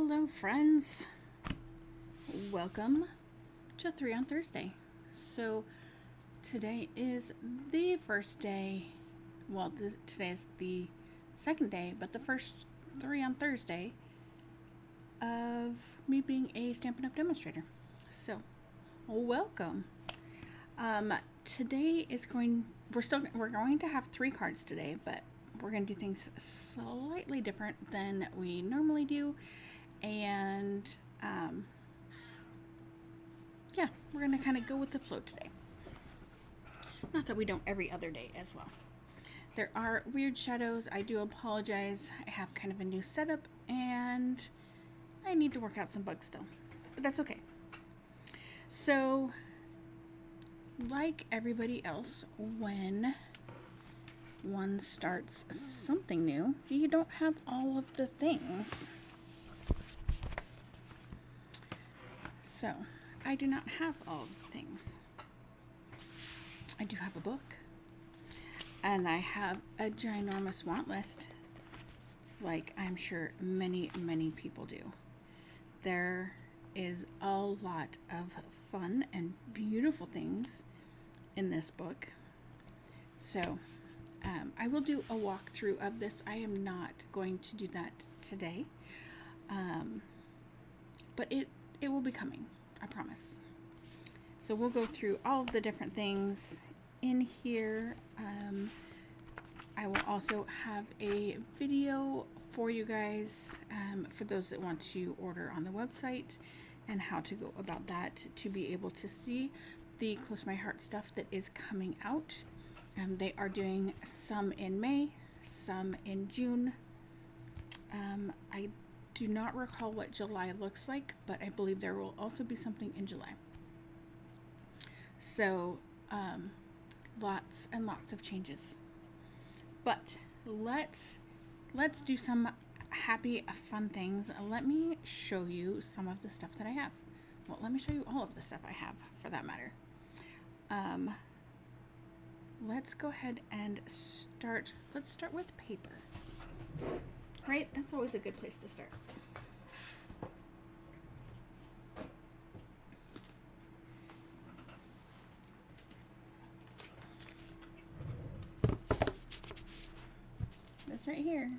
Hello, friends. Welcome to 3 on Thursday. So, today is the first day. Well, today is the second day, but the first 3 on Thursday of me being a Stampin' Up! Demonstrator. So, welcome. Today is we're going to have 3 cards today, but we're going to do things slightly different than we normally do. And yeah, we're going to kind of go with the flow today. Not that we don't every other day as well. There are weird shadows. I do apologize. I have kind of a new setup and I need to work out some bugs still, but that's okay. So, like everybody else, when one starts something new, you don't have all of the things. So, I do not have all of the things. I do have a book, and I have a ginormous want list, like I'm sure many, many people do. There is a lot of fun and beautiful things in this book. So, I will do a walkthrough of this. I am not going to do that today, but it will be coming, I promise. So we'll go through all of the different things in here. I will also have a video for you guys, for those that want to order on the website and how to go about that to be able to see the Close to My Heart stuff that is coming out. They are doing some in May, some in June. I do not recall what July looks like, but I believe there will also be something in July. So, lots and lots of changes. But let's do some happy, fun things. Let me show you some of the stuff that I have. Well, let me show you all of the stuff I have, for that matter. Let's go ahead and start. Let's start with paper. Right? That's always a good place to start. This right here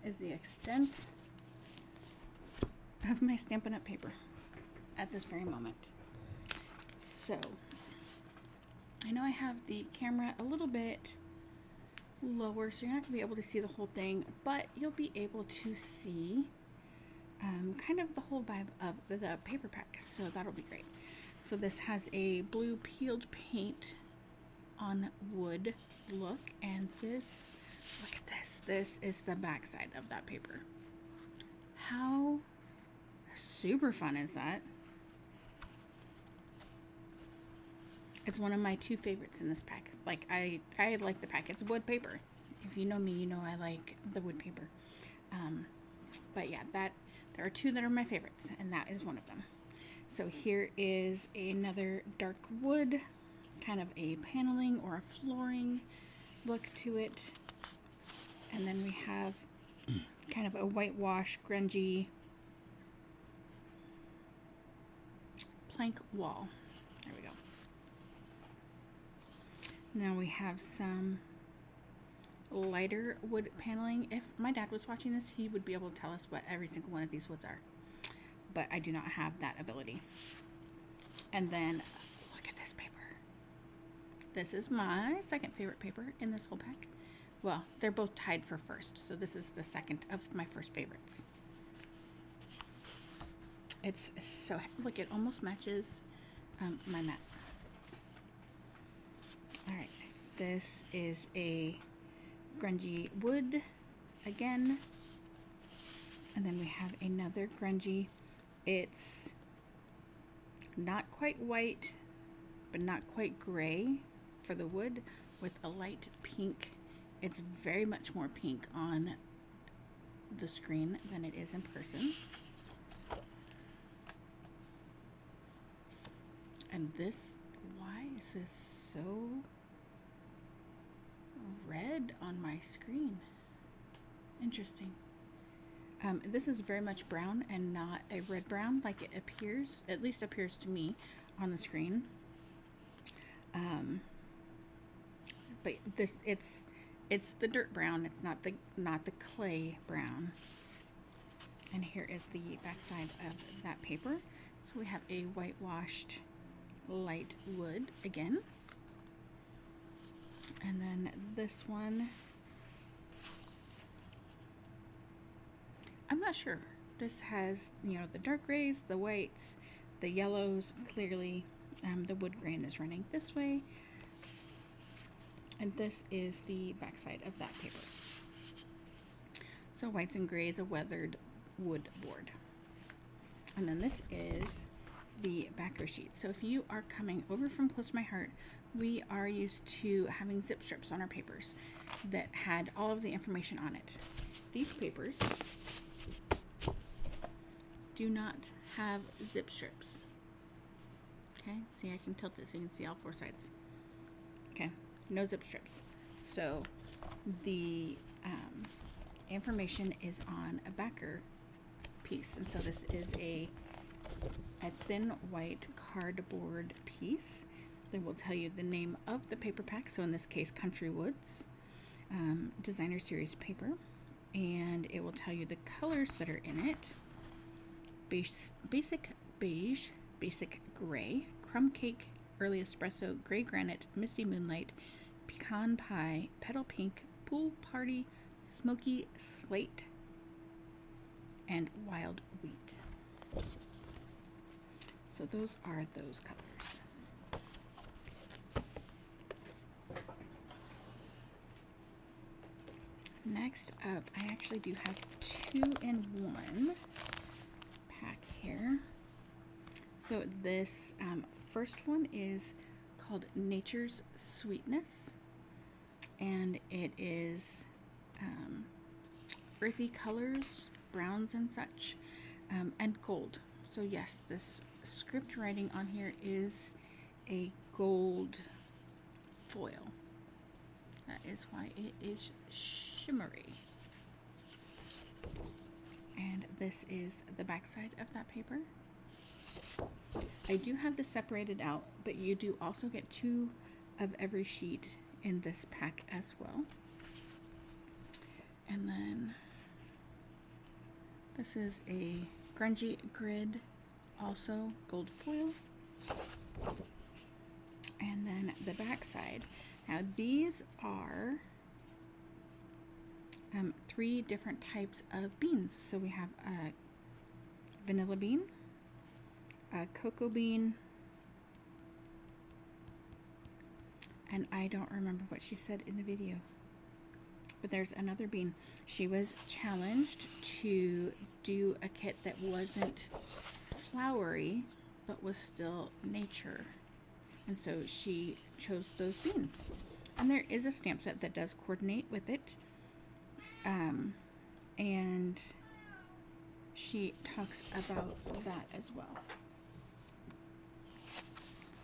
is the extent of my Stampin' Up! Paper at this very moment. So, I know I have the camera a little bit lower, so you're not going to be able to see the whole thing, but you'll be able to see kind of the whole vibe of the paper pack, so that'll be great. So this has a blue peeled paint on wood look, and this, look at this is the back side of that paper. How super fun is that? It's one of my 2 favorites in this pack. Like, I like the pack. It's wood paper. If you know me, you know I like the wood paper. But yeah, there are 2 that are my favorites, and that is one of them. So here is another dark wood, kind of a paneling or a flooring look to it. And then we have kind of a whitewash, grungy plank wall. There we go. Now we have some lighter wood paneling. If my dad was watching this, he would be able to tell us what every single one of these woods are. But I do not have that ability. And then, look at this paper. This is my second favorite paper in this whole pack. Well, they're both tied for first, so this is the second of my first favorites. It's so, look, it almost matches my mat. Alright, this is a grungy wood again. And then we have another grungy. It's not quite white, but not quite gray for the wood, with a light pink. It's very much more pink on the screen than it is in person. And this, why is this so red on my screen? Interesting. This is very much brown and not a red brown like it appears, at least appears to me on the screen. But this it's the dirt brown. It's not the clay brown. And here is the back side of that paper. So we have a whitewashed light wood again. And then this one, I'm not sure. This has, you know, the dark grays, the whites, the yellows, clearly the wood grain is running this way. And this is the back side of that paper. So whites and grays, a weathered wood board. And then this is the backer sheet. So if you are coming over from Close to My Heart, we are used to having zip strips on our papers that had all of the information on it. These papers do not have zip strips. Okay, see, I can tilt it so you can see all four sides. Okay, no zip strips. So the information is on a backer piece, and so this is a thin white cardboard piece that will tell you the name of the paper pack. So in this case, Country Woods Designer Series paper, and it will tell you the colors that are in it: basic beige, basic gray, crumb cake, early espresso, gray granite, misty moonlight, pecan pie, petal pink, pool party, smoky slate, and wild wheat. So those are those colors. Next up, I actually do have 2-in-1 pack here. So this first one is called Nature's Sweetness, and it is earthy colors, browns and such, and gold. So yes, this script writing on here is a gold foil. That is why it is shimmery. And this is the back side of that paper. I do have this separated out, but you do also get 2 of every sheet in this pack as well. And then this is a grungy grid, also gold foil. And then the back side. Now these are 3 different types of beans. So we have a vanilla bean, a cocoa bean, and I don't remember what she said in the video, but there's another bean. She was challenged to do a kit that wasn't flowery but was still nature, and so she chose those beans. And there is a stamp set that does coordinate with it, and she talks about that as well.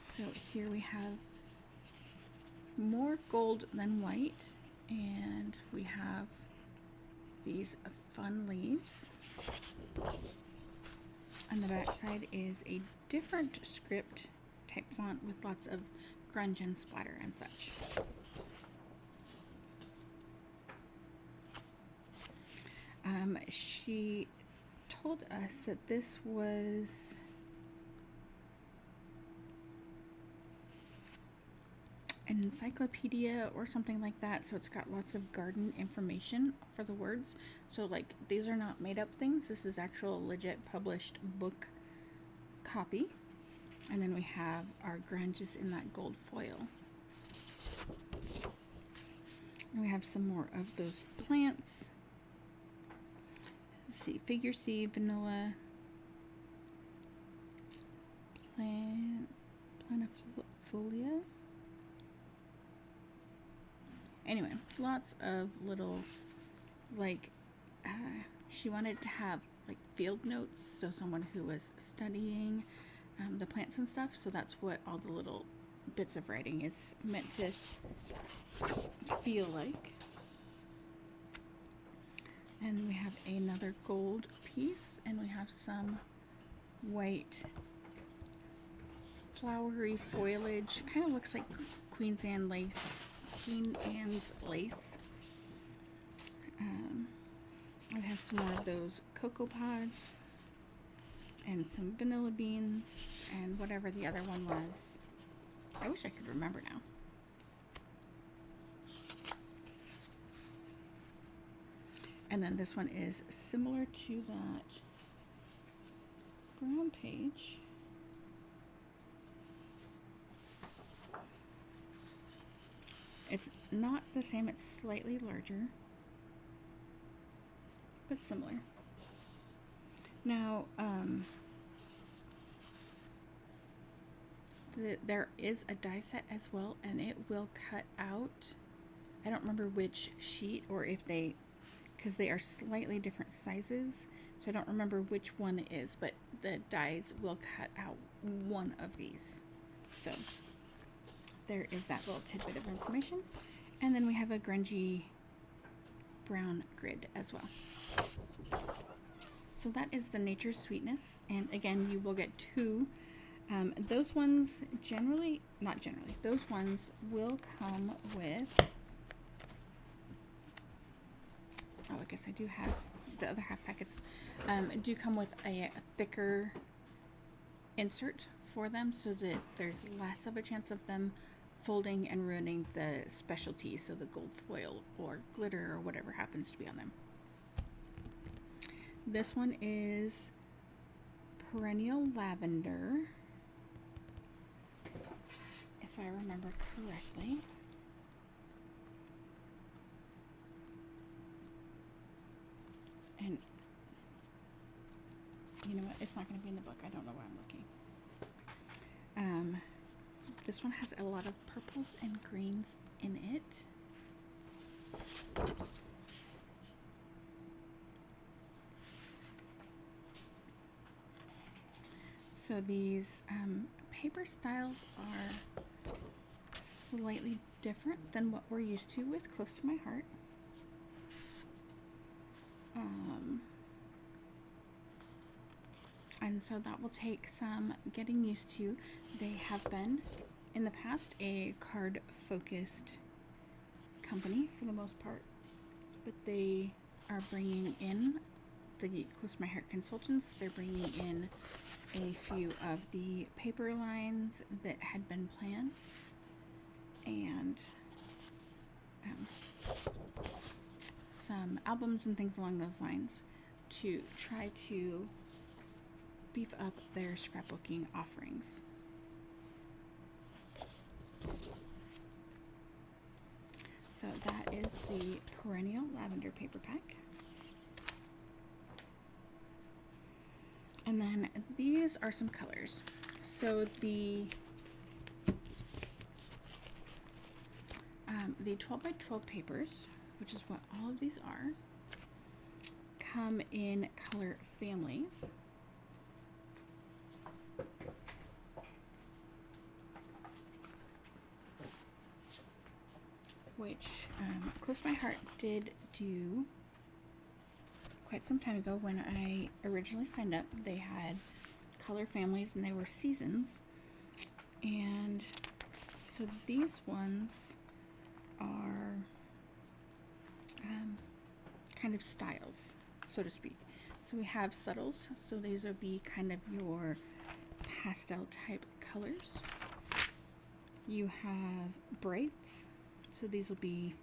So here we have more gold than white, and we have these fun leaves. On the back side is a different script type font with lots of grunge and splatter and such. She told us that this was an encyclopedia or something like that, so it's got lots of garden information for the words. So like, these are not made up things, this is actual legit published book copy. And then we have our grunges in that gold foil, and we have some more of those plants. Let's see, figure seed, vanilla, planifolia. Anyway, lots of little, like, she wanted to have like field notes, so someone who was studying the plants and stuff, so that's what all the little bits of writing is meant to feel like. And we have another gold piece, and we have some white flowery foliage. Kind of looks like Queen Anne's lace. I have some more of those cocoa pods and some vanilla beans and whatever the other one was. I wish I could remember now. And then this one is similar to that brown page. It's not the same, it's slightly larger, but similar. Now, there is a die set as well, and it will cut out, I don't remember which sheet, or if they, because they are slightly different sizes, so I don't remember which one it is, but the dies will cut out one of these. So there is that little tidbit of information. And then we have a grungy brown grid as well. So that is the Nature's Sweetness. And again, you will get two. Those ones those ones will come with, oh, I guess I do have the other half packets, do come with a thicker insert for them so that there's less of a chance of them folding and ruining the specialty, so the gold foil or glitter or whatever happens to be on them. This one is Perennial Lavender, if I remember correctly. And you know what? It's not going to be in the book. I don't know where I'm looking. This one has a lot of purples and greens in it. So these paper styles are slightly different than what we're used to with Close to My Heart. And so that will take some getting used to. They have been, in the past, a card focused company for the most part, but they are bringing in the Close to My Heart consultants. They're bringing in a few of the paper lines that had been planned, and some albums and things along those lines to try to beef up their scrapbooking offerings. So that is the Perennial Lavender paper pack. And then these are some colors. So the 12 by 12 papers, which is what all of these are, come in color families. Which Close to My Heart did do quite some time ago when I originally signed up. They had color families and they were seasons. And so these ones are kind of styles, so to speak. So we have subtles, so these will be kind of your pastel type colors. You have brights, so these will be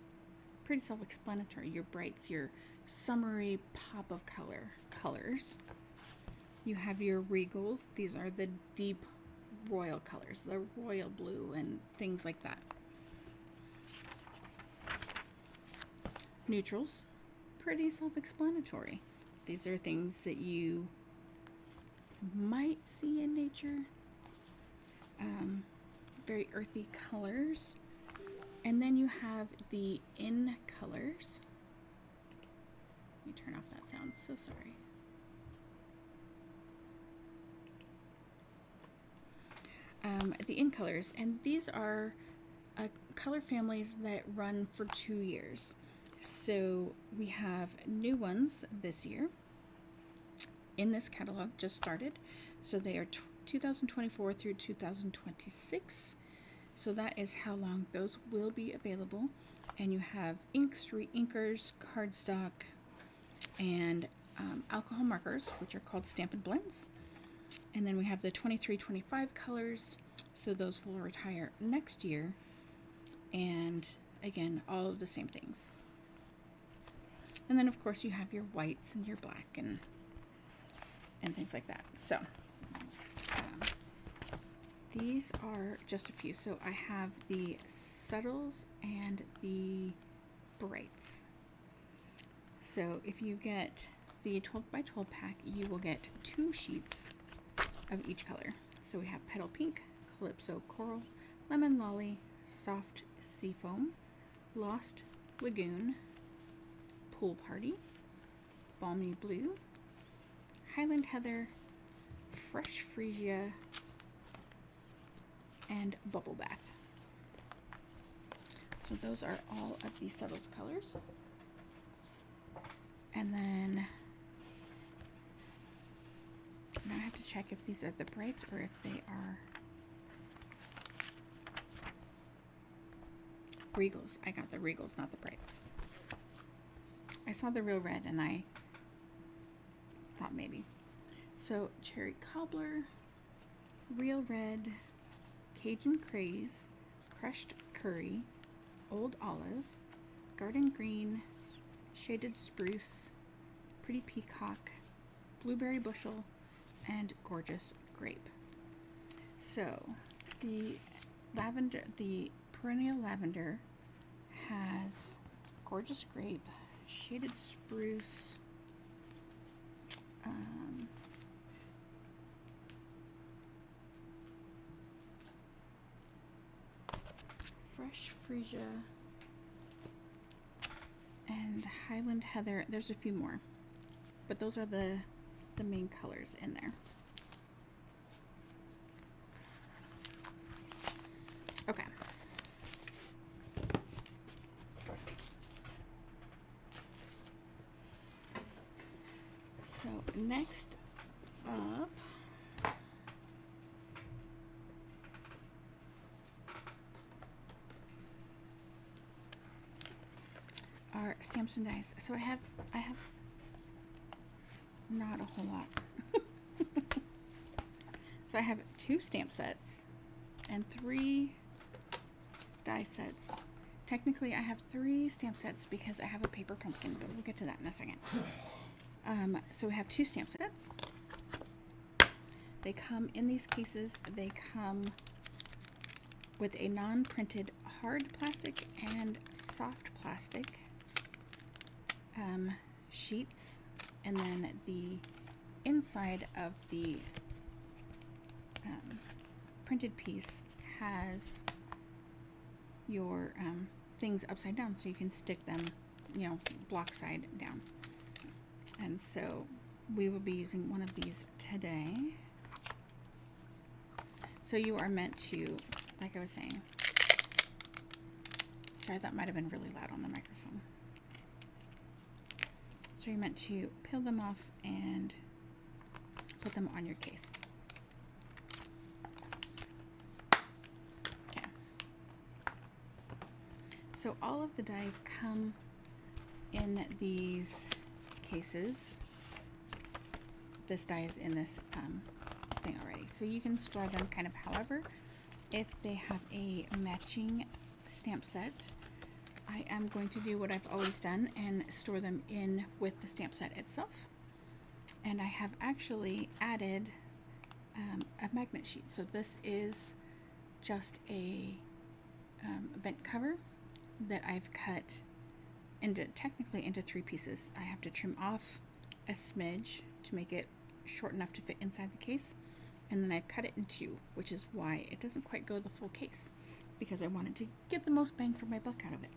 pretty self-explanatory. Your brights, your summery pop of colors. You have your regals. These are the deep royal colors, the royal blue and things like that. Neutrals, pretty self-explanatory. These are things that you might see in nature. Very earthy colors. And then you have the in colors. Let me turn off that sound, so sorry. The in colors, and these are color families that run for 2 years. So we have new ones this year in this catalog, just started. So they are 2024 through 2026. So that is how long those will be available. And you have inks, re-inkers, cardstock, and alcohol markers, which are called Stampin' Blends. And then we have the 23-25 colors. So those will retire next year. And again, all of the same things. And then of course you have your whites and your black and things like that. So these are just a few. So I have the subtles and the brights. So if you get the 12 by 12 pack, you will get 2 sheets of each color. So we have Petal Pink, Calypso Coral, Lemon Lolly, Soft Seafoam, Lost Lagoon, Pool Party, Balmy Blue, Highland Heather, Fresh Freesia, and Bubble Bath. So those are all of the subtles colors. And then now I have to check if these are the brights or if they are Regals. I got the Regals, not the brights. I saw the real red and I thought maybe. So Cherry Cobbler, Real Red, Cajun Craze, Crushed Curry, Old Olive, Garden Green, Shaded Spruce, Pretty Peacock, Blueberry Bushel, and Gorgeous Grape. So the lavender, the perennial lavender has Gorgeous Grape, Shaded Spruce, Fresh Freesia, and Highland Heather. There's a few more, but those are the main colors in there. Okay. So next up are stamps and dies. So I have not a whole lot. So I have 2 stamp sets and 3 die sets. Technically I have 3 stamp sets because I have a paper pumpkin, but we'll get to that in a second. So we have 2 stamp sets. They come in these cases. They come with a non-printed hard plastic and soft plastic sheets, and then the inside of the printed piece has your things upside down, so you can stick them, you know, block side down. And so we will be using one of these today. So you are meant to, like I was saying, sorry, that might have been really loud on the microphone. So you're meant to peel them off and put them on your case. Okay. So all of the dies come in these cases. This die is in this thing already, so you can store them kind of however. If they have a matching stamp set, I am going to do what I've always done and store them in with the stamp set itself. And I have actually added a magnet sheet. So this is just a bent cover that I've cut technically into 3 pieces. I have to trim off a smidge to make it short enough to fit inside the case, and then I've cut it in 2, which is why it doesn't quite go the full case, because I wanted to get the most bang for my buck out of it.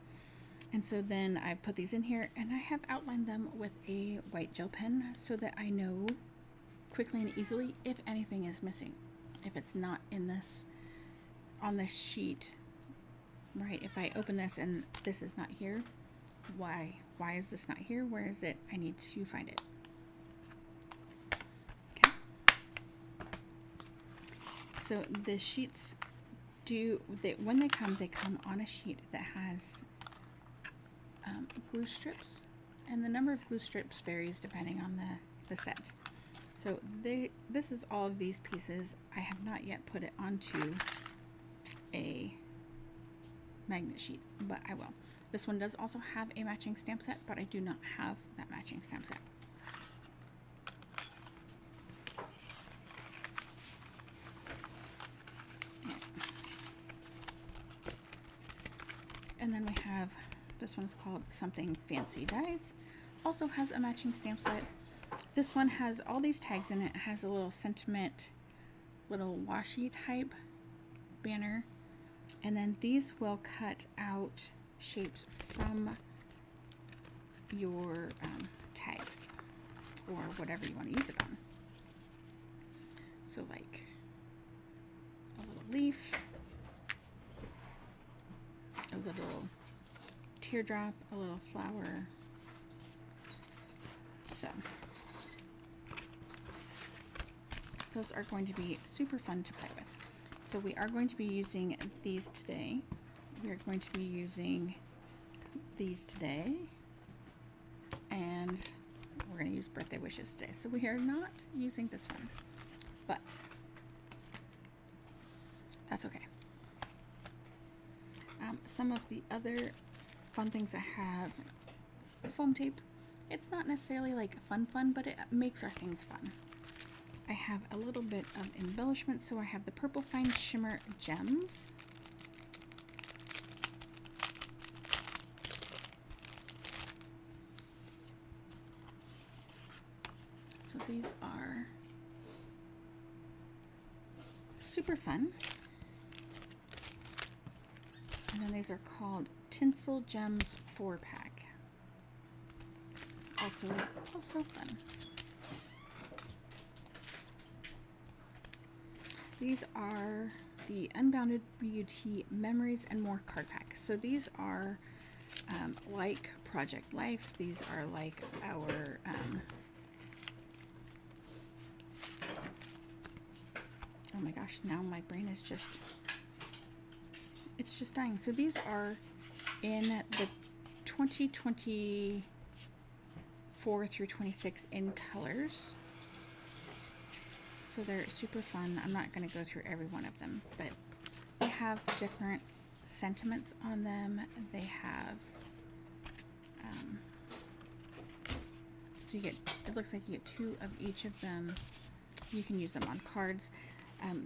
And so then I put these in here, and I have outlined them with a white gel pen so that I know quickly and easily if anything is missing. If it's not in this, on this sheet, right? If I open this and this is not here, why is this not here? Where is it? I need to find it. Okay. So the sheets when they come on a sheet that has glue strips, and the number of glue strips varies depending on the set. So this is all of these pieces. I have not yet put it onto a magnet sheet, but I will. This one does also have a matching stamp set, but I do not have that matching stamp set. And then we have, this one is called Something Fancy Dies. Also has a matching stamp set. This one has all these tags in it. It has a little sentiment, little washi type banner. And then these will cut out shapes from your tags or whatever you want to use it on. So like a little leaf, a little teardrop, a little flower. So those are going to be super fun to play with. So we are going to be using these today. We are going to be using these today. And we're going to use birthday wishes today. So we are not using this one, but that's okay. Some of the other fun things I have, foam tape. It's not necessarily like fun, but it makes our things fun. I have a little bit of embellishment, so I have the Purple Fine Shimmer Gems. So these are super fun. And then these are called Tinsel Gems 4-pack. Also fun. These are the Unbounded Beauty Memories and More card pack. So these are like Project Life. These are like our oh my gosh, now my brain is just, it's just dying. So these are in the 2024 through 26 in colors. So they're super fun. I'm not going to go through every one of them, but they have different sentiments on them. They have, so you get, it looks like you get 2 of each of them. You can use them on cards.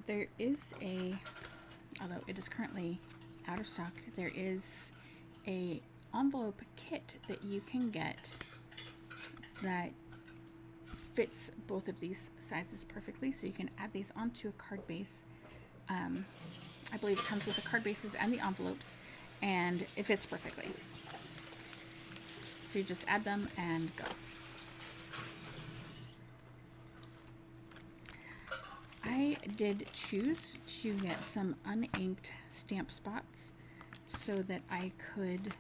There is a, although it is currently out of stock, there is a envelope kit that you can get that fits both of these sizes perfectly, so you can add these onto a card base. I believe it comes with the card bases and the envelopes, and it fits perfectly. So you just add them and go. I did choose to get some uninked stamp spots so that I could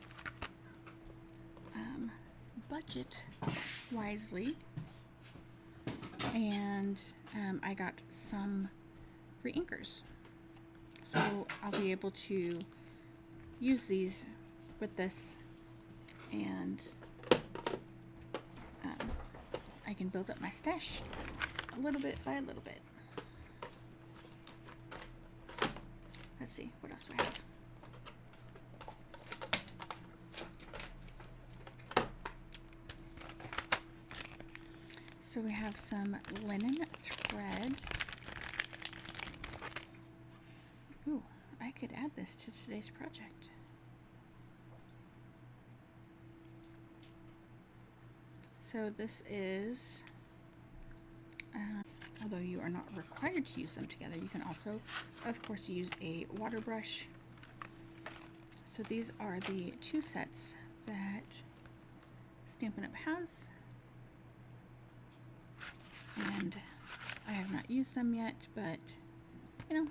budget wisely. And I got some free inkers. So I'll be able to use these with this, and I can build up my stash a little bit by a little bit. Let's see, what else do I have? So we have some linen thread. Ooh, I could add this to today's project. So this is, although you are not required to use them together, you can also, of course, use a water brush. So these are the 2 sets that Stampin' Up! Has. And I have not used them yet, but you know,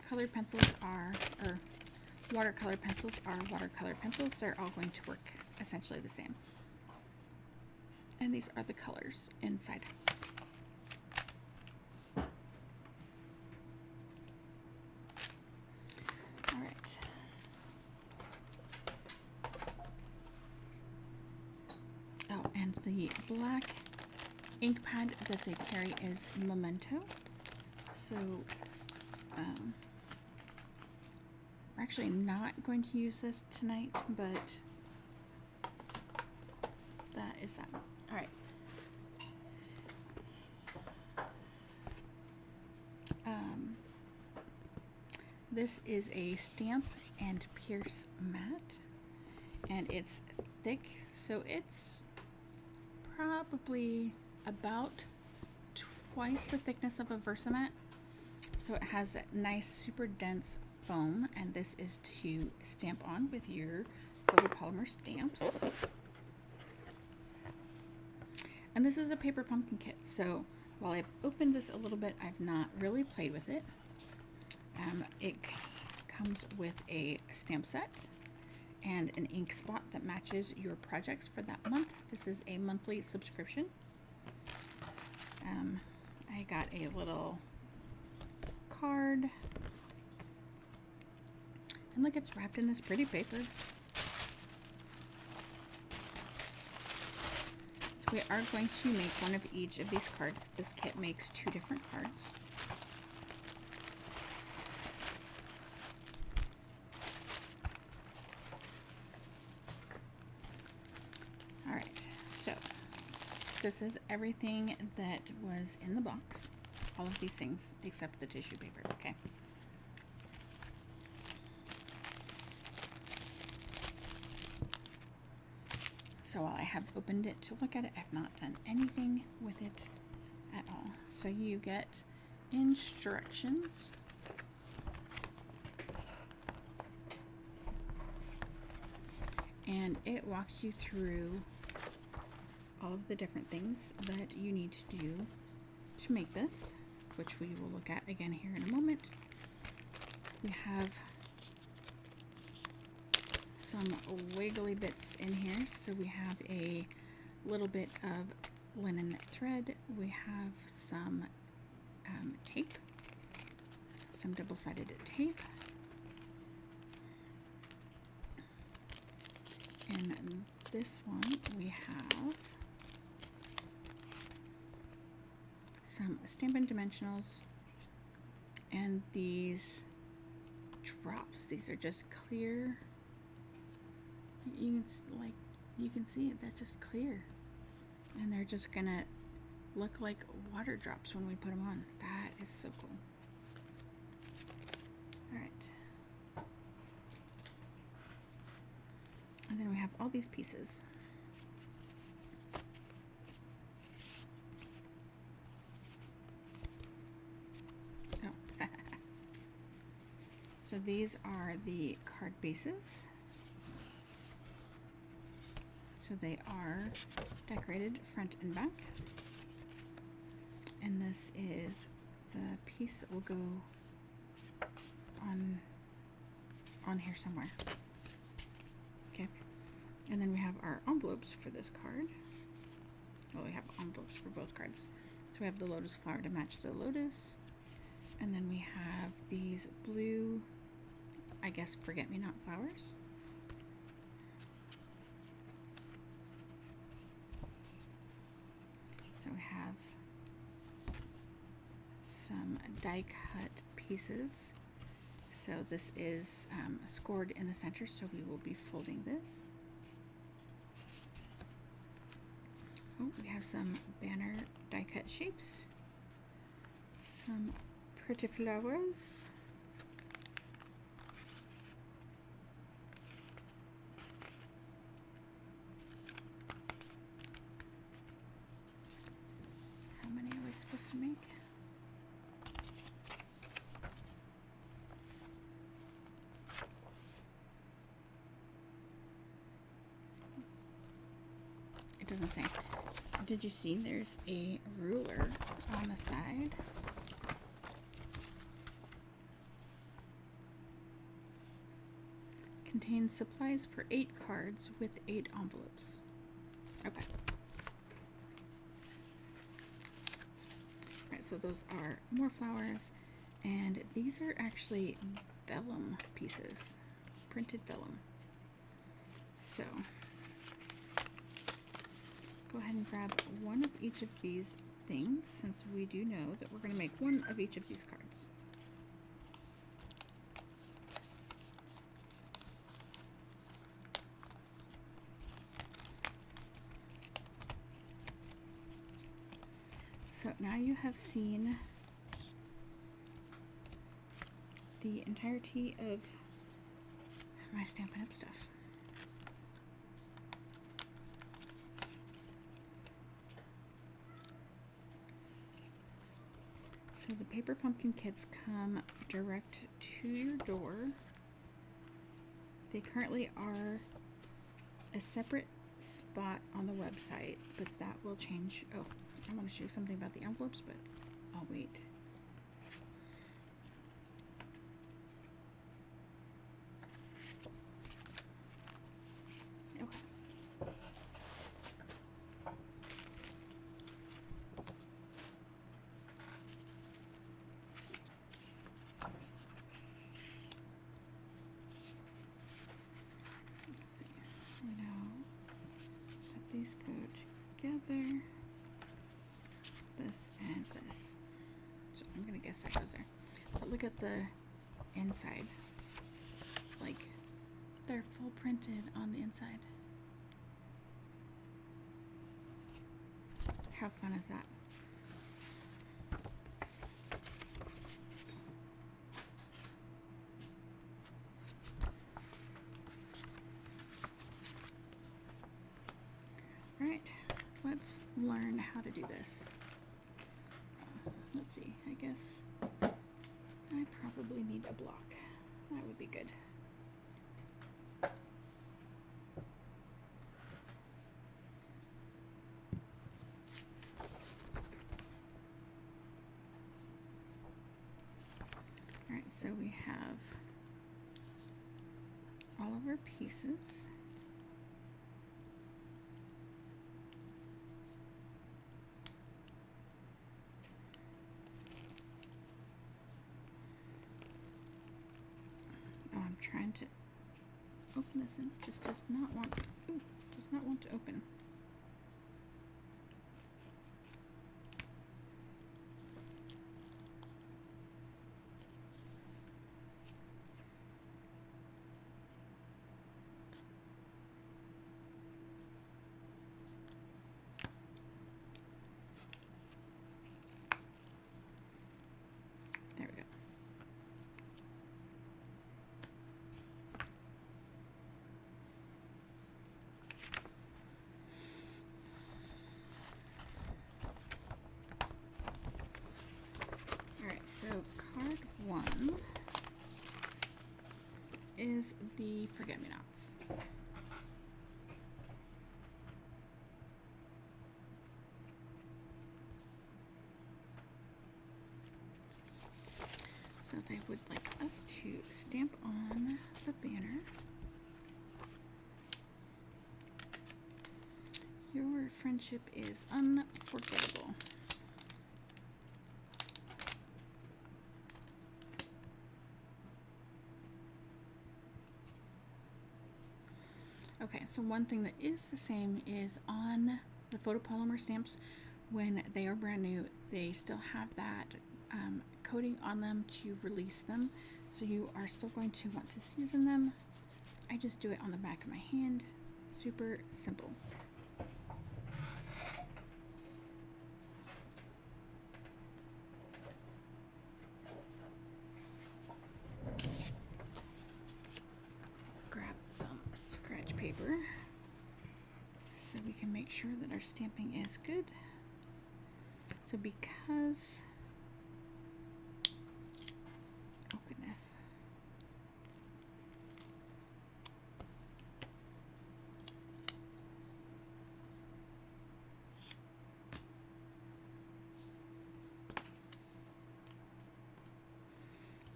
colored pencils are, or watercolor pencils are watercolor pencils. They're all going to work essentially the same. And these are the colors inside. All right. Oh, and the black ink pad that they carry is Memento. So we're actually not going to use this tonight, but that is that. All right. This is a Stamp and Pierce mat, and it's thick, so it's probably about twice the thickness of a Versamat. So it has that nice, super dense foam, and this is to stamp on with your photopolymer stamps. And this is a paper pumpkin kit, so while I've opened this a little bit, I've not really played with it. It comes with a stamp set and an ink spot that matches your projects for that month. This is a monthly subscription. I got a little card, and look, it's wrapped in this pretty paper. So we are going to make one of each of these cards. This kit makes 2 different cards. This is everything that was in the box. All of these things except the tissue paper, okay? So while I have opened it to look at it, I've not done anything with it at all. So you get instructions. And it walks you through all of the different things that you need to do to make this, which we will look at again here in a moment. We have some wiggly bits in here. So we have a little bit of linen thread. We have some tape, some double-sided tape. In this one, we have some Stampin' Dimensionals and these drops. These are just clear. You can see it. They're just clear, and they're just gonna look like water drops when we put them on. That is so cool. All right. And then we have all these pieces. Oh. So these are the card bases. So they are decorated front and back. And this is the piece that will go on here somewhere. Okay. And then we have our envelopes for this card. Well, we have envelopes for both cards. So we have the lotus flower to match the lotus. And then we have these blue, I guess, forget-me-not flowers. So we have some die-cut pieces. So this is scored in the center, so we will be folding this. Oh, we have some banner die-cut shapes. Some pretty flowers. How many are we supposed to make? It doesn't say. Did you see there's a ruler on the side? contains supplies for 8 cards with 8 envelopes. Okay. Alright, so those are more flowers, and these are actually vellum pieces, printed vellum. So, let's go ahead and grab one of each of these things, since we do know that we're going to make one of each of these cards. So now you have seen the entirety of my Stampin' Up! Stuff. So the paper pumpkin kits come direct to your door. They currently are a separate spot on the website, but that will change. Oh, I want to show you something about the envelopes, but I'll wait. Okay. Let's see. We know that these go together. This and this. So I'm gonna guess that goes there. But look at the inside. Like, they're full printed on the inside. How fun is that? Alright, let's learn how to do this. Let's see, I guess I probably need a block. That would be good. Alright, so we have all of our pieces. Trying to open this and it just does not want to open. There we go. So card 1 is the Forget-Me-Nots. So they would like us to stamp on the banner. Your friendship is unforgettable. Okay, so one thing that is the same is on the photopolymer stamps, when they are brand new, they still have that coating on them to release them. So you are still going to want to season them. I just do it on the back of my hand. Super simple. Grab some scratch paper so we can make sure that our stamping is good. So because, oh goodness.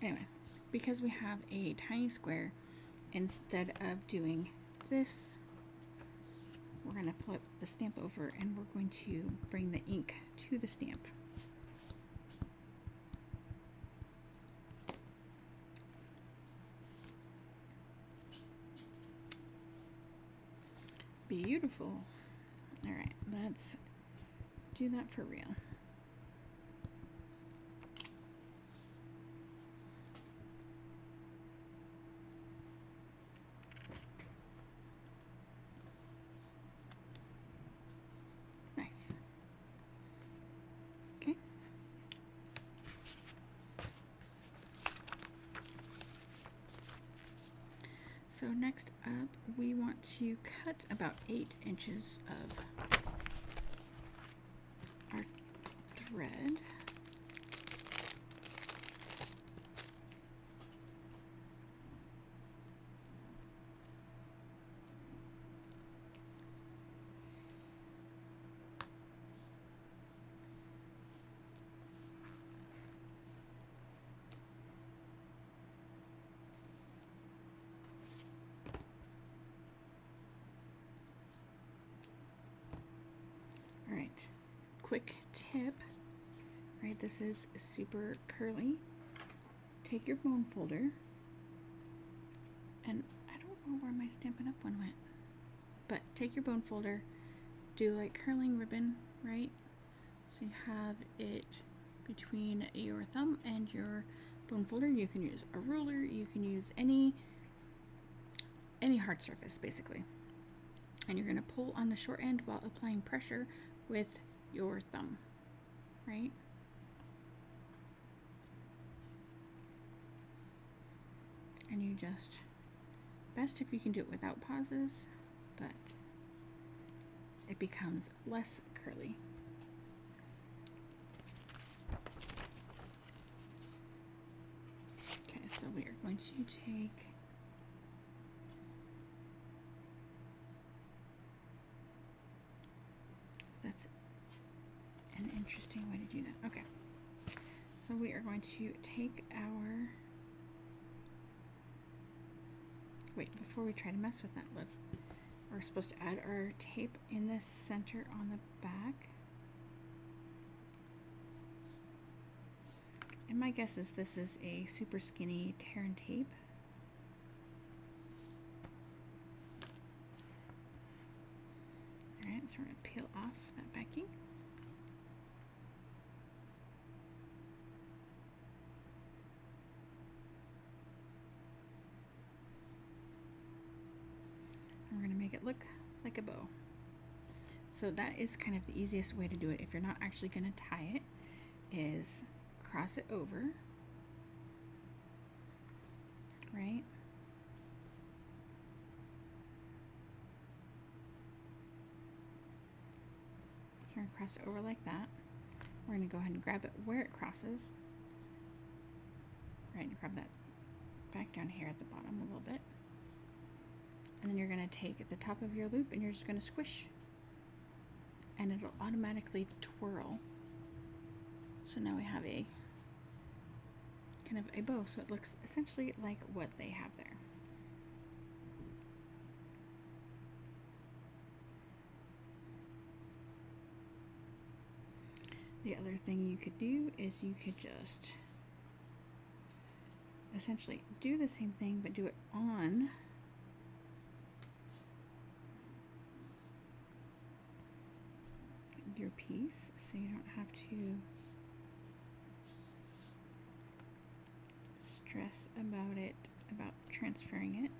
Anyway, because we have a tiny square instead of doing this, we're going to flip the stamp over and we're going to bring the ink to the stamp. Beautiful. All right, let's do that for real. Nice. Okay. So next up, we want to cut about 8 inches of our thread. All right, quick tip, right? This is super curly. Take your bone folder, and I don't know where my Stampin' Up! One went, but take your bone folder, do like curling ribbon, right? So you have it between your thumb and your bone folder. You can use a ruler, you can use any hard surface basically. And you're gonna pull on the short end while applying pressure with your thumb, right? And you just, best if you can do it without pauses, but it becomes less curly. Okay, so we are going to take that's an interesting way to do that. Okay, so we are going to take our, wait, before we try to mess with that, we're supposed to add our tape in the center on the back. And my guess is this is a super skinny tear and tape. All right, so we're gonna peel off that backing. And we're gonna make it look like a bow. So that is kind of the easiest way to do it if you're not actually gonna tie it, is cross it over, right? So we're gonna cross it over like that. We're gonna go ahead and grab it where it crosses, right? And grab that back down here at the bottom a little bit. And then you're gonna take the top of your loop and you're just gonna squish, and it'll automatically twirl. So now we have a kind of a bow, so it looks essentially like what they have there. The other thing you could do is you could just essentially do the same thing, but do it on your piece, so you don't have to stress about transferring it.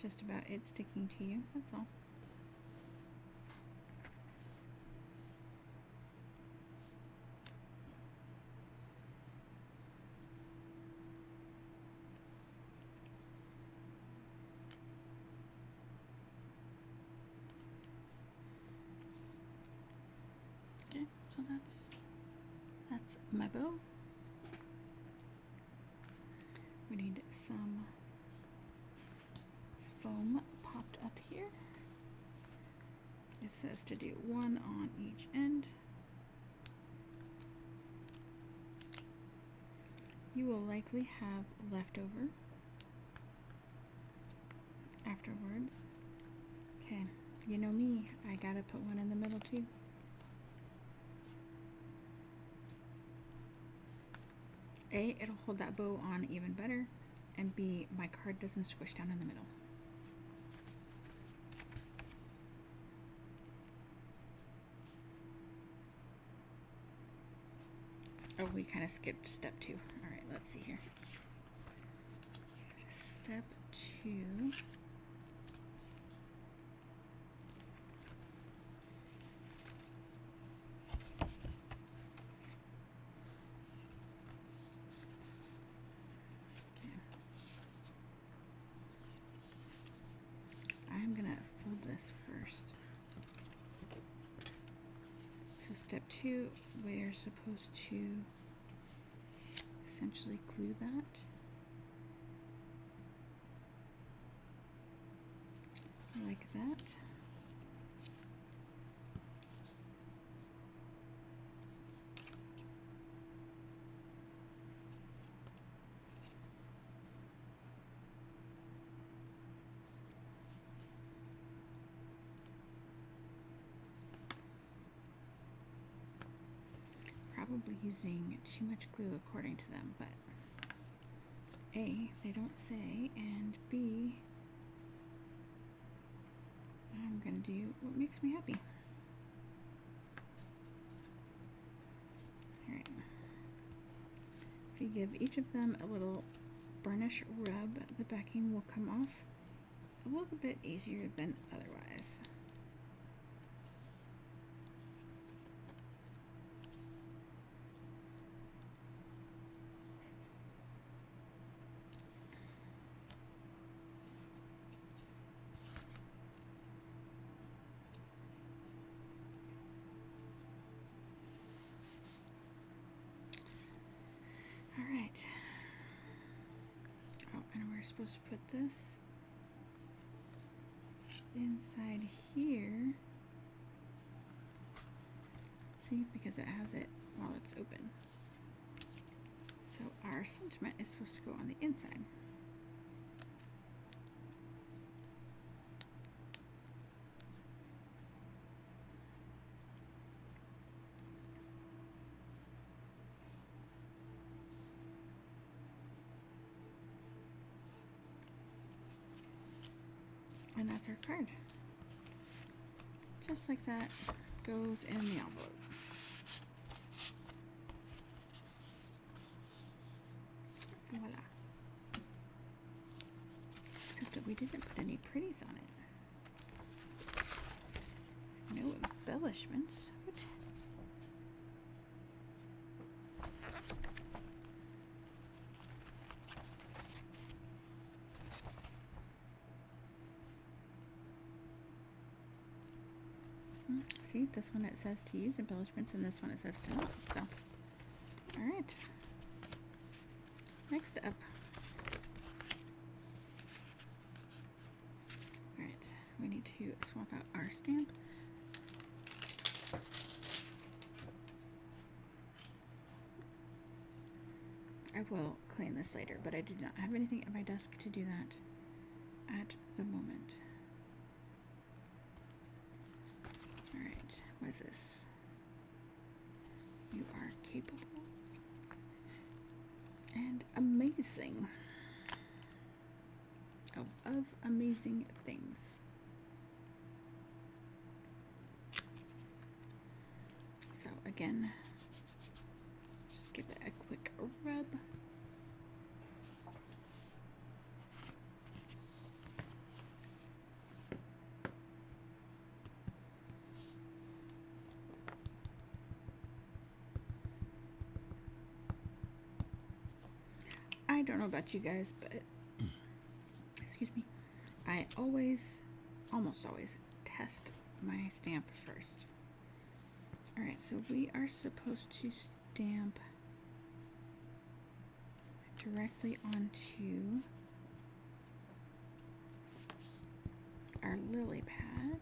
Just about it sticking to you, that's all. Okay, so that's my bow. We need some foam popped up here. It says to do one on each end. You will likely have leftover, afterwards. Okay, you know me, I gotta put one in the middle too. A, it'll hold that bow on even better, and B, my card doesn't squish down in the middle. Oh, we kind of skipped step 2. All right, let's see here. Step 2. I'm gonna fold this first. So step 2, we're supposed to essentially glue that. Like that. Probably using too much glue according to them, but A, they don't say, and B, I'm gonna do what makes me happy. Alright. If you give each of them a little burnish rub, the backing will come off a little bit easier than otherwise. Alright. Oh, and we're supposed to put this inside here. See, because it has it while it's open. So our sentiment is supposed to go on the inside. And that's our card. Just like that, goes in the envelope. Voila. Except that we didn't put any pretties on it. No embellishments. What? See, this one it says to use embellishments, and this one it says to not. So, all right. Next up. All right, we need to swap out our stamp. I will clean this later, but I do not have anything at my desk to do that at the moment. Alright, what is this? You are capable and amazing. Oh, of amazing things. So again, just give it a quick rub. I don't know about you guys, but excuse me, I almost always test my stamp first. Alright, so we are supposed to stamp directly onto our lily pad.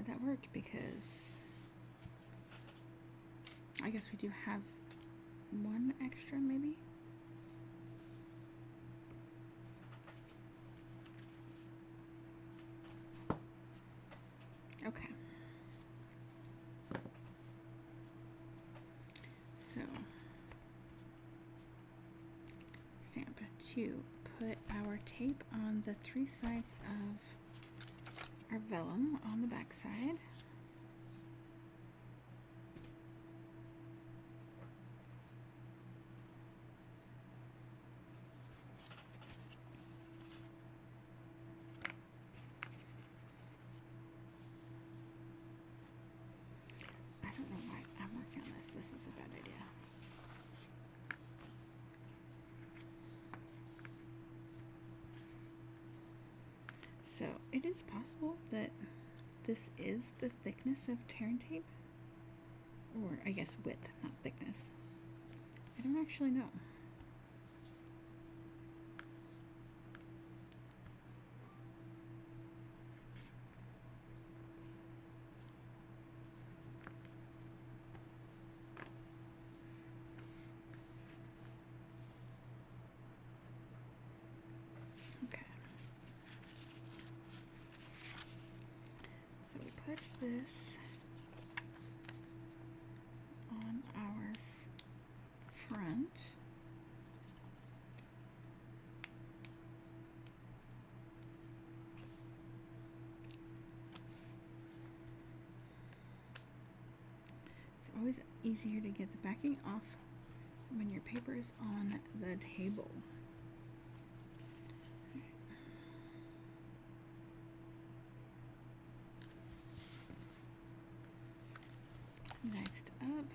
glad that worked, because I guess we do have one extra, maybe. Okay. So, stamp to put our tape on the 3 sides of our vellum on the back side. I don't know why I'm working on this. This is a bad idea. So it is possible that this is the thickness of Terran tape, or I guess width, not thickness. I don't actually know. Okay. So we put this on our front. It's always easier to get the backing off when your paper is on the table. Next up,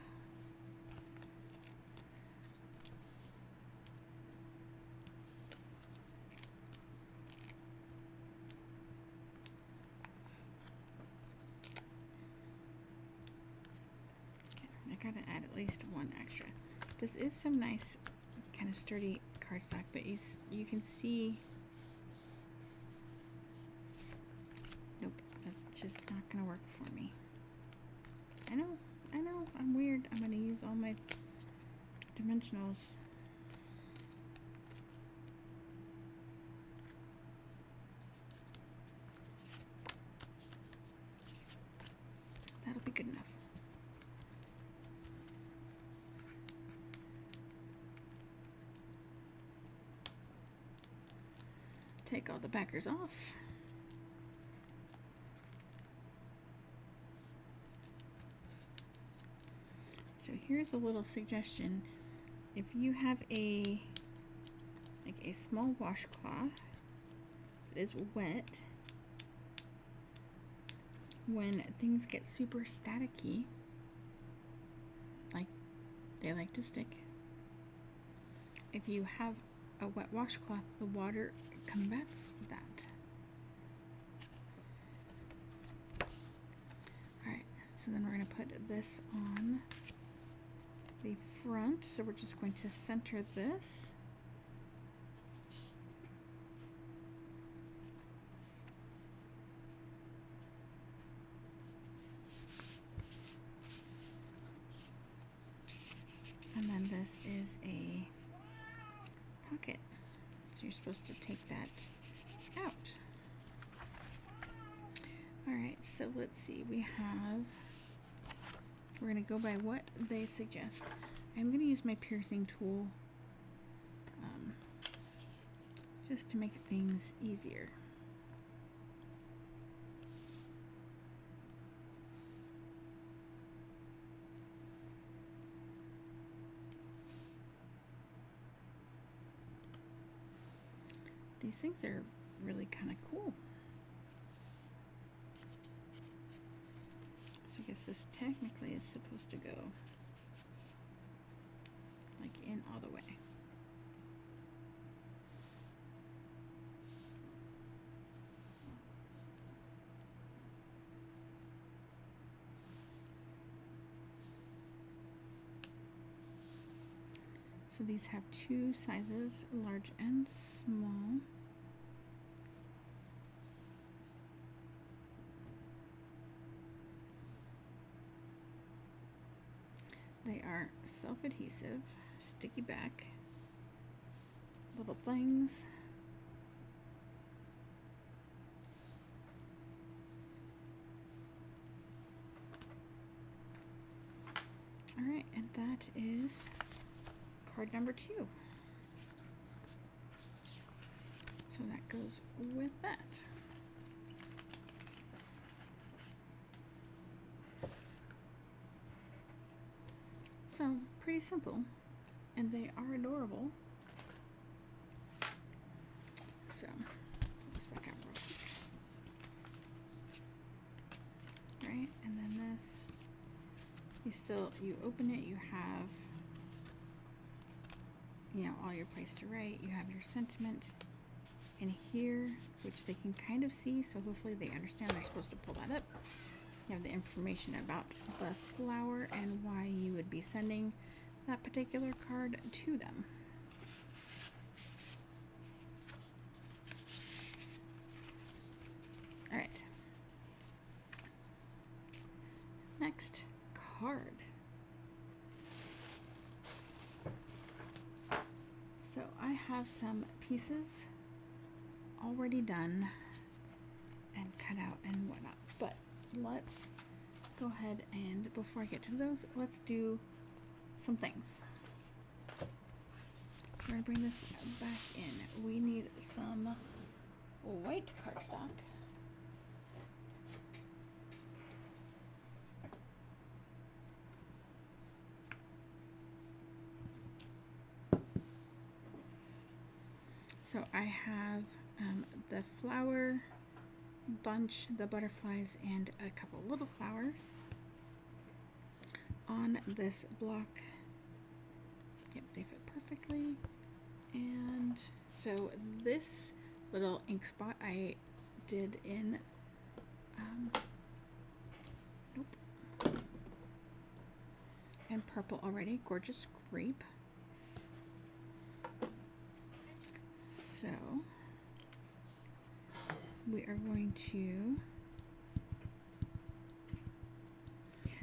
I gotta add at least one extra. This is some nice, kind of sturdy cardstock, but you can see. Nope, that's just not gonna work for me. I know, I'm weird. I'm gonna use all my dimensionals. That'll be good enough. Take all the backers off. So here's a little suggestion. If you have a small washcloth that is wet, when things get super staticky, like they like to stick, if you have a wet washcloth, the water combats that. Alright, so then we're going to put this on the front, so we're just going to center this. And then this is a pocket, so you're supposed to take that out. Alright, so let's see, we're going to go by what they suggest. I'm going to use my piercing tool just to make things easier. These things are really kind of cool. So I guess this technically is supposed to go like in all the way. So these have 2 sizes, large and small. They are self-adhesive, sticky back, little things. All right, and that is card number 2. So that goes with that. So pretty simple, and they are adorable. So put this back out real quick. Right, and then this, you open it, you have, you know, all your place to write, you have your sentiment in here, which they can kind of see, so hopefully they understand they're supposed to pull that up. You have the information about the flower and why you would be sending that particular card to them. All right. Next card. So I have some pieces already done and cut out and whatnot, but let's go ahead and before I get to those, let's do some things. We're gonna bring this back in. We need some white cardstock. So I have the flower bunch, the butterflies, and a couple little flowers on this block. Yep, they fit perfectly. And so this little ink spot I did in in purple already. Gorgeous grape. So we are going to,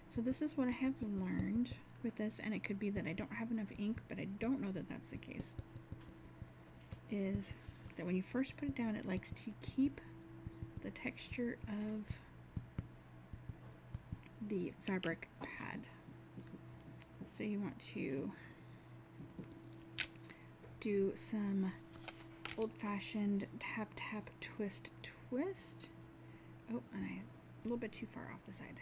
so this is what I have learned with this, and it could be that I don't have enough ink, but I don't know that that's the case, is that when you first put it down, it likes to keep the texture of the fabric pad. So you want to do some old-fashioned tap tap twist twist. Oh, and I a little bit too far off the side.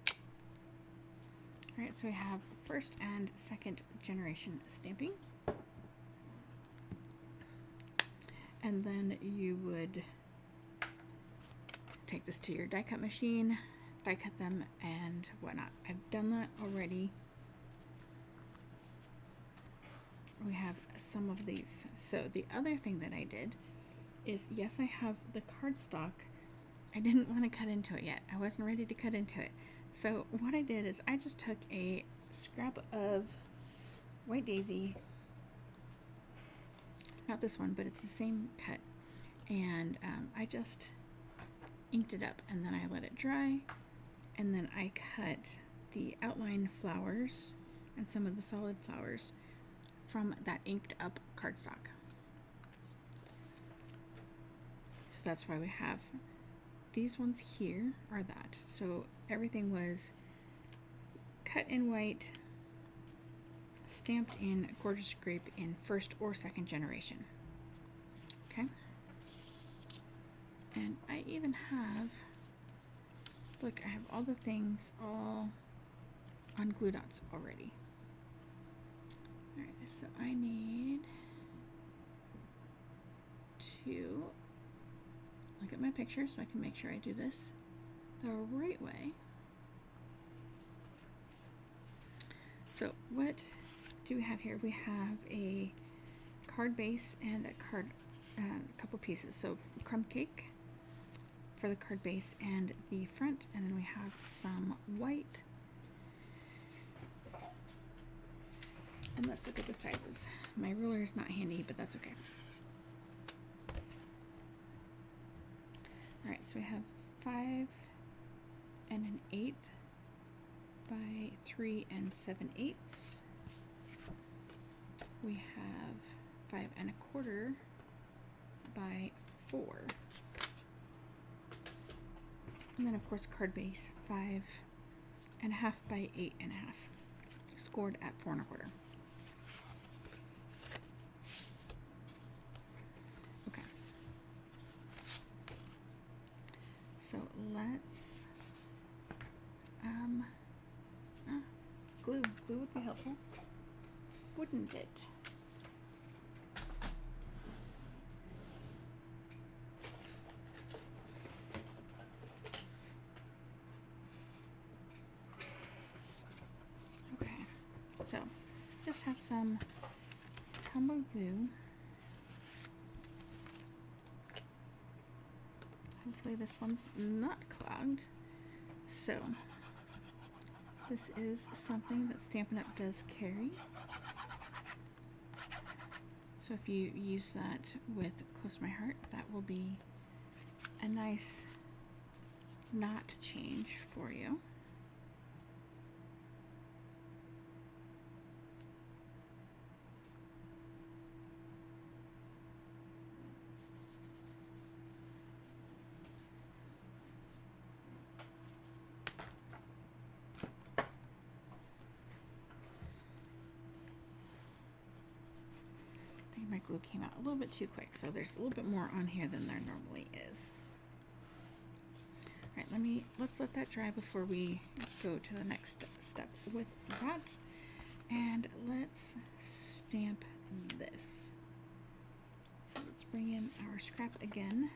All right, so we have first and second generation stamping, and then you would take this to your die cut machine, die cut them and whatnot. I've done that already. We have some of these. So the other thing that I did is, yes, I have the cardstock. I didn't want to cut into it yet. I wasn't ready to cut into it. So what I did is I just took a scrap of White Daisy, not this one, but it's the same cut, and I just inked it up, and then I let it dry, and then I cut the outline flowers and some of the solid flowers from that inked up cardstock. So that's why we have these ones here are that. So everything was cut in white, stamped in Gorgeous Grape in first or second generation. Okay. And I even have, look, I have all the things all on glue dots already. Alright, so I need to look at my picture so I can make sure I do this the right way. So what do we have here? We have a card base and a card, couple pieces. So crumb cake for the card base and the front, and then we have some white. And let's look at the sizes. My ruler is not handy, but that's okay. All right, so we have 5 and an 1/8 by 3 7/8. We have 5 1/4 by 4. And then of course card base 5 1/2 by 8 1/2, scored at 4 1/4. Okay. So let's glue. Glue would be helpful, wouldn't it? Okay, so just have some combo glue. Hopefully this one's not clogged. So this is something that Stampin' Up! Does carry. So if you use that with Close to My Heart, that will be a nice knot change for you. My glue came out a little bit too quick, so there's a little bit more on here than there normally is. All right, let's let that dry before we go to the next step with that. And let's stamp this. So let's bring in our scrap again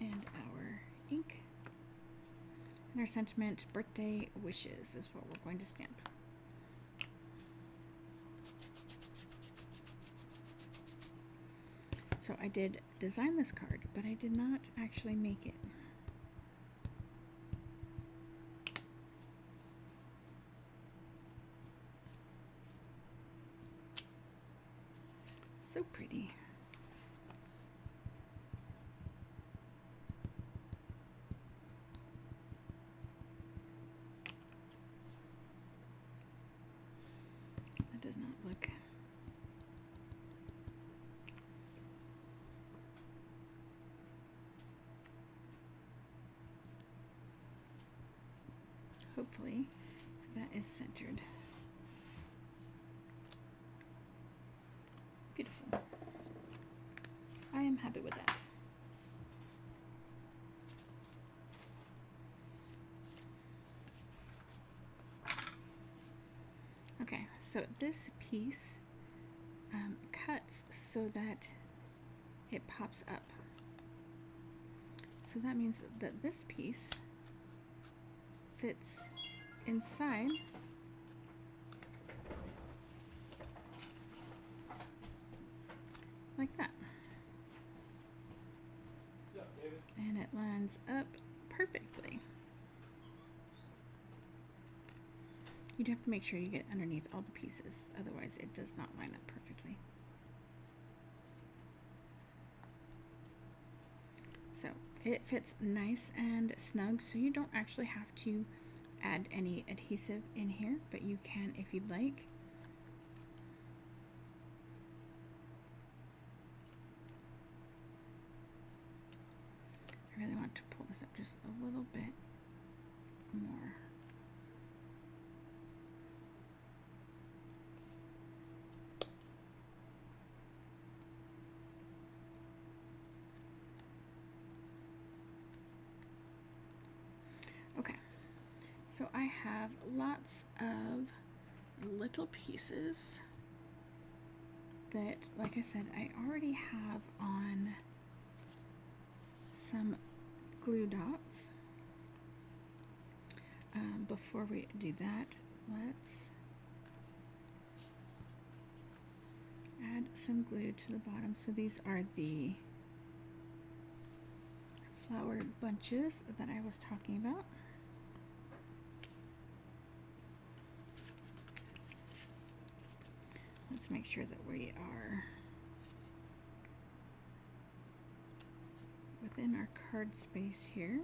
and our ink. And our sentiment, Birthday Wishes, is what we're going to stamp. So I did design this card, but I did not actually make it. So pretty. That does not look hopefully that is centered. Beautiful. I am happy with that. Okay, so this piece cuts so that it pops up. So that means that this piece fits inside like that. And it lines up perfectly. You'd have to make sure you get underneath all the pieces, otherwise it does not line up perfectly. So it fits nice and snug, so you don't actually have to add any adhesive in here, but you can if you'd like. I really want to pull this up just a little bit more. Okay, so I have lots of little pieces that, like I said, I already have on some glue dots. Before we do that, let's add some glue to the bottom. So these are the flower bunches that I was talking about. Let's make sure that we are within our card space here.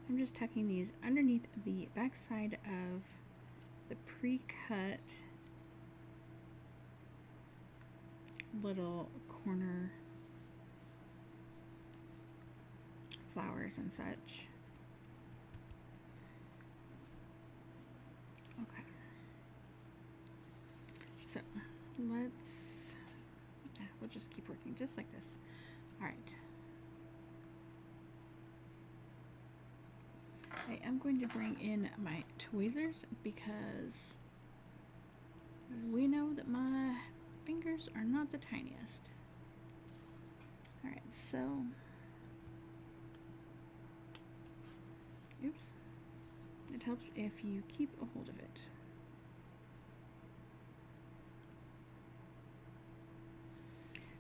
I'm just tucking these underneath the back side of the pre-cut little corner flowers and such. Okay. So let's, we'll just keep working just like this. All right. I am going to bring in my tweezers because we know that my fingers are not the tiniest. All right, so, oops, it helps if you keep a hold of it.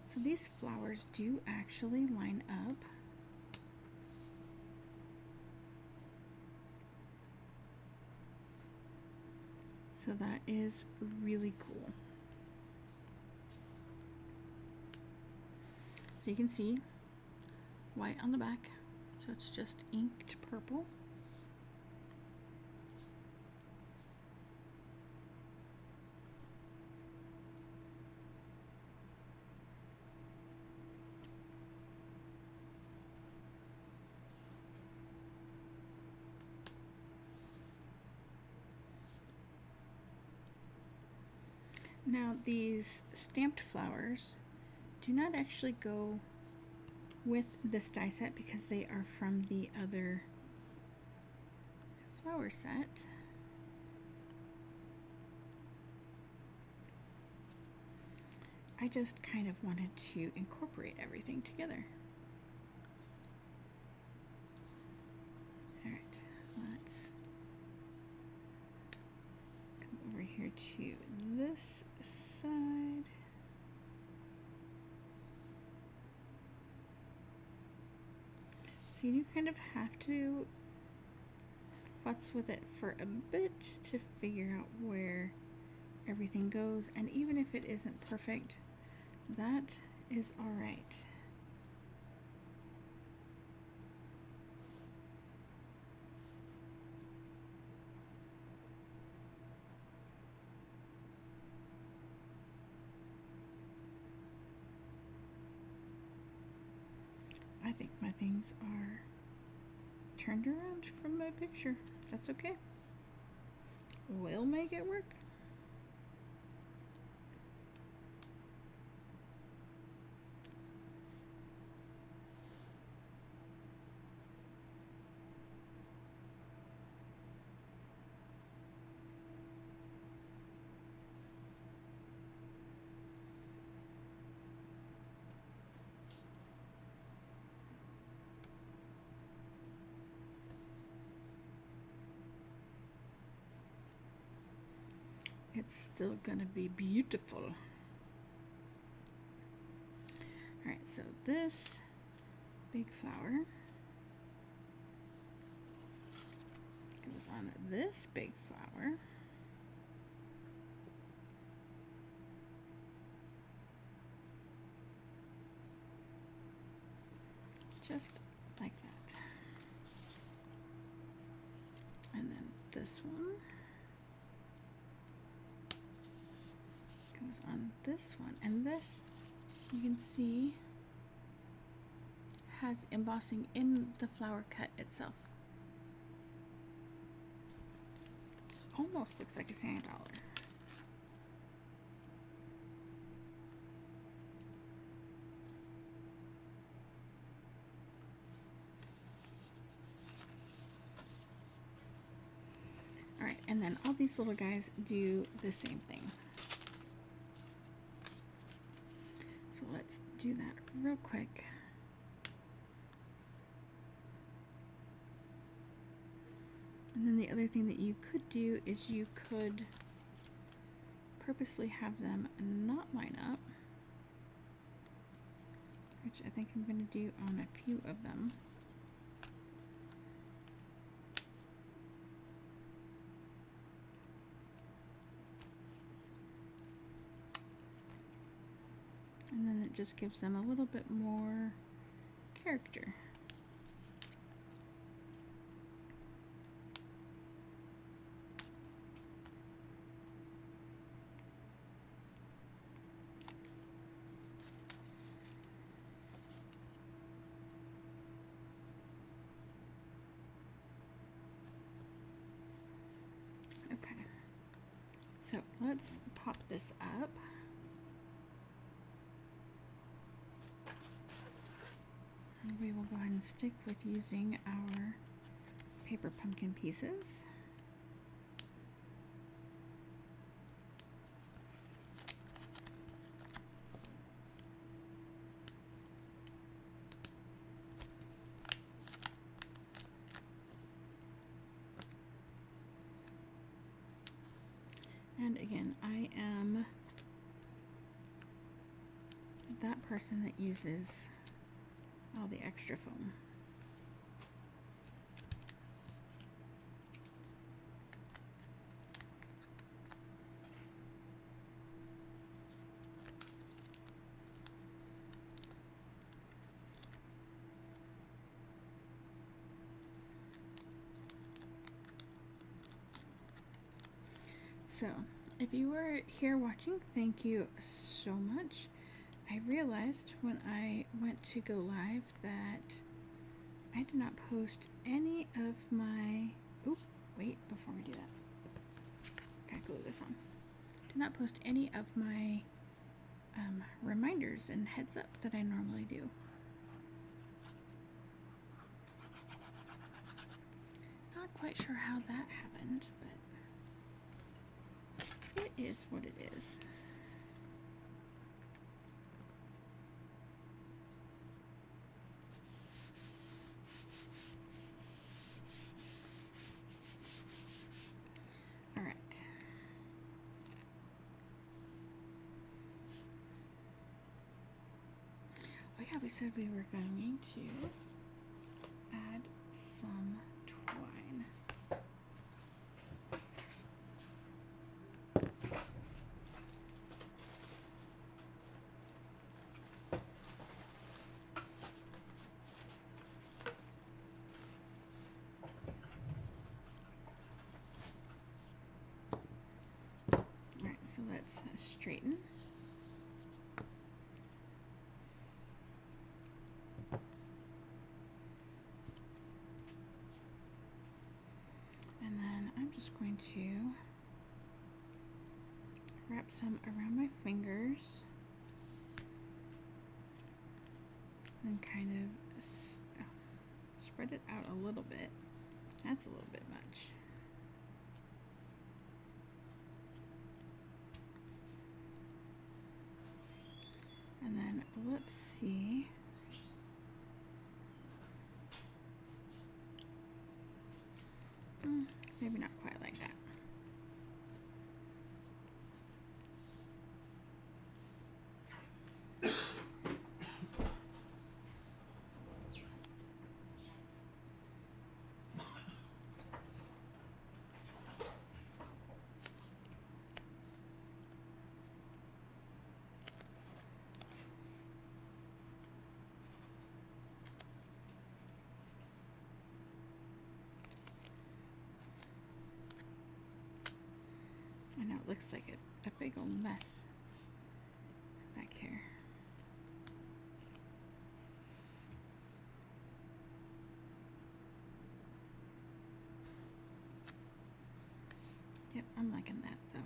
So these flowers do actually line up. So that is really cool. So you can see white on the back, so it's just inked purple. Now these stamped flowers do not actually go with this die set because they are from the other flower set. I just kind of wanted to incorporate everything together. All right, let's come over here to this side. So you do kind of have to futz with it for a bit to figure out where everything goes, and even if it isn't perfect, that is all right. I think my things are turned around from my picture. That's okay. We'll make it work. It's still gonna be beautiful. Alright, so this big flower goes on this big flower. Just like that. And then this one goes on this one, and this, you can see, has embossing in the flower cut itself. Almost looks like a sand dollar. All right, and then all these little guys do the same thing. So let's do that real quick. And then the other thing that you could do is you could purposely have them not line up, which I think I'm going to do on a few of them. And then it just gives them a little bit more character. So let's pop this up. And we will go ahead and stick with using our paper pumpkin pieces. And again, I am that person that uses all the extra foam. So, if you were here watching, thank you so much. I realized when I went to go live that I did not post any of my... Oh, wait, before we do that. Gotta glue this on. Did not post any of my reminders and heads up that I normally do. Not quite sure how that happened, but it is what it is. All right. Oh yeah, we said we were going to add some twine. Alright, so let's straighten. And then I'm just going to wrap some around my fingers and kind of spread it out a little bit. That's a little bit much. And then let's see. Maybe not quite like that. I know it looks like a big old mess back here. Yep, I'm liking that though.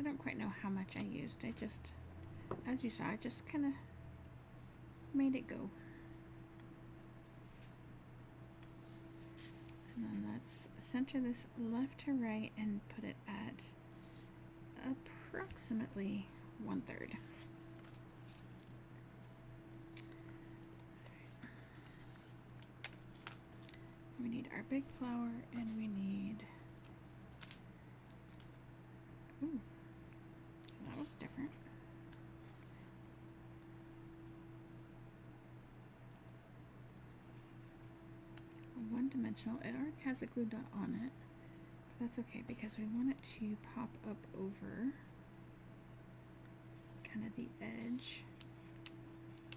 I don't quite know how much I used. I just, as you saw, I just kind of made it go. And then let's center this left to right and put it at approximately 1/3. We need our big flower and we need... Ooh. That was different. One dimensional. It already has a glue dot on it. That's okay because we want it to pop up over kind of the edge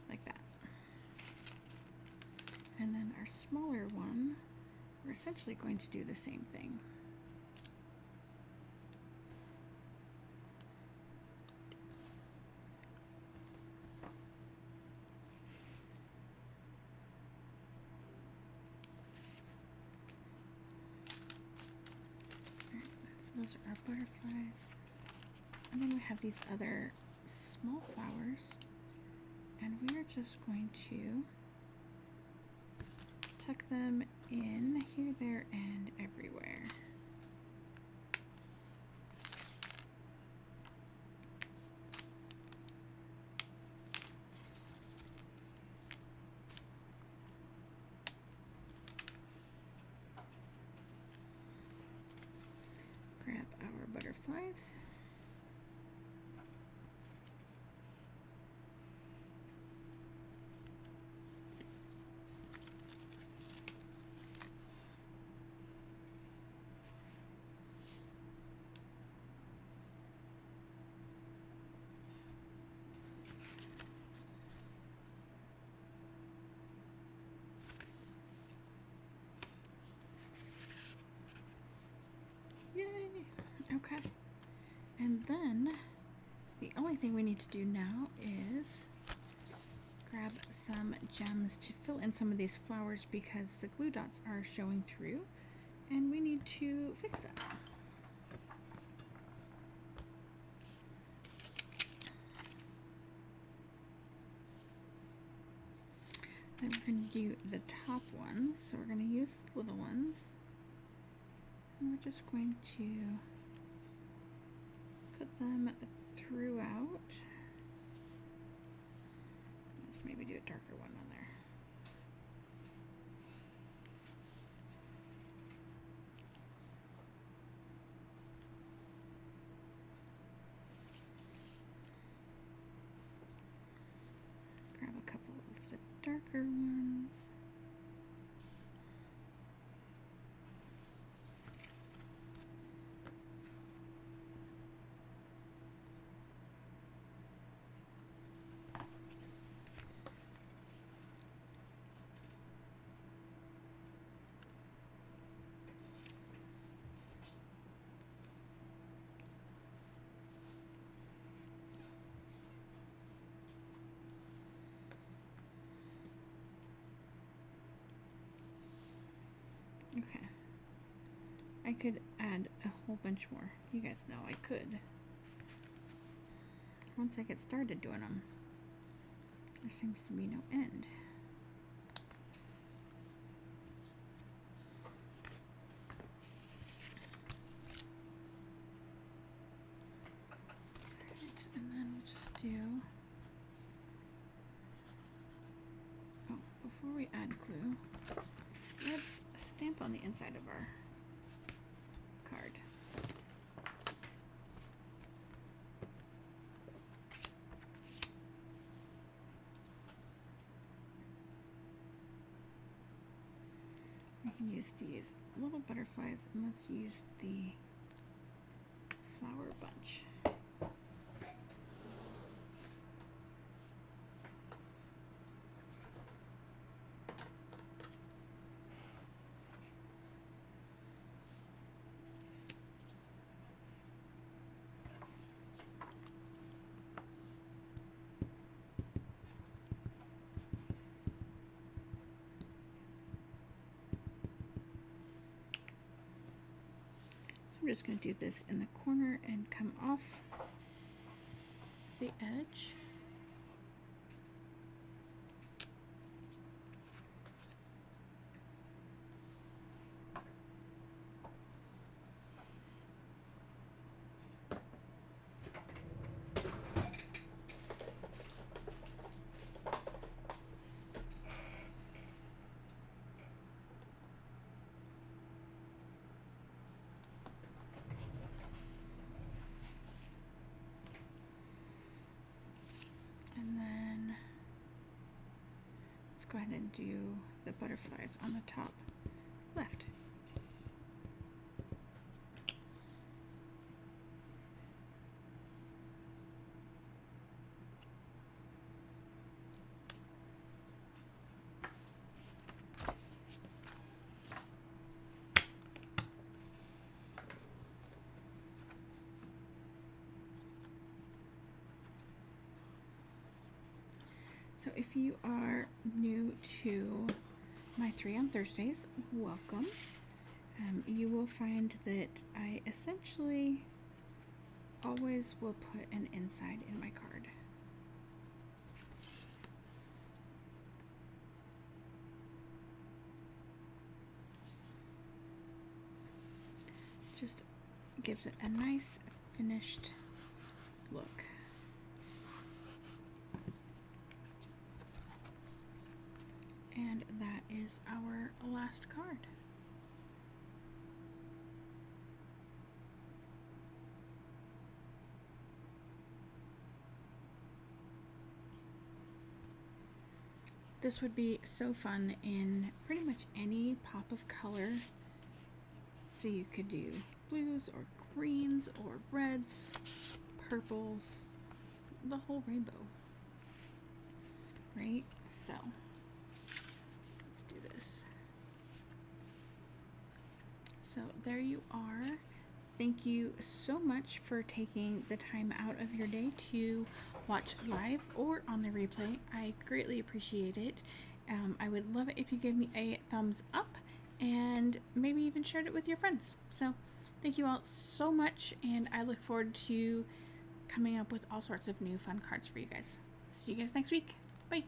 like that. And then our smaller one, we're essentially going to do the same thing. Those are our butterflies. And then we have these other small flowers. And we are just going to tuck them in here, there, and everywhere. Grab our butterflies. Yay! Okay. And then the only thing we need to do now is grab some gems to fill in some of these flowers because the glue dots are showing through and we need to fix that. Then we're going to do the top ones, so we're going to use the little ones. And we're just going to put them throughout. Let's maybe do a darker one on there. Grab a couple of the darker ones. Okay. I could add a whole bunch more. You guys know I could. Once I get started doing them, there seems to be no end. Alright, and then we'll just do... Oh, before we add glue, let's stamp on the inside of our card. We can use these little butterflies and let's use the flower bunch. I'm just going to do this in the corner and come off the edge. And then let's go ahead and do the butterflies on the top left. So if you are new to my 3 on Thursdays, welcome. You will find that I essentially always will put an inside in my card. Just gives it a nice finished look. And that is our last card. This would be so fun in pretty much any pop of color. So you could do blues or greens or reds, purples, the whole rainbow. Right? So let's do this. So there you are. Thank you so much for taking the time out of your day to watch live or on the replay. I greatly appreciate it. I would love it if you gave me a thumbs up and maybe even shared it with your friends. So thank you all so much, and I look forward to coming up with all sorts of new fun cards for you guys. See you guys next week. Bye.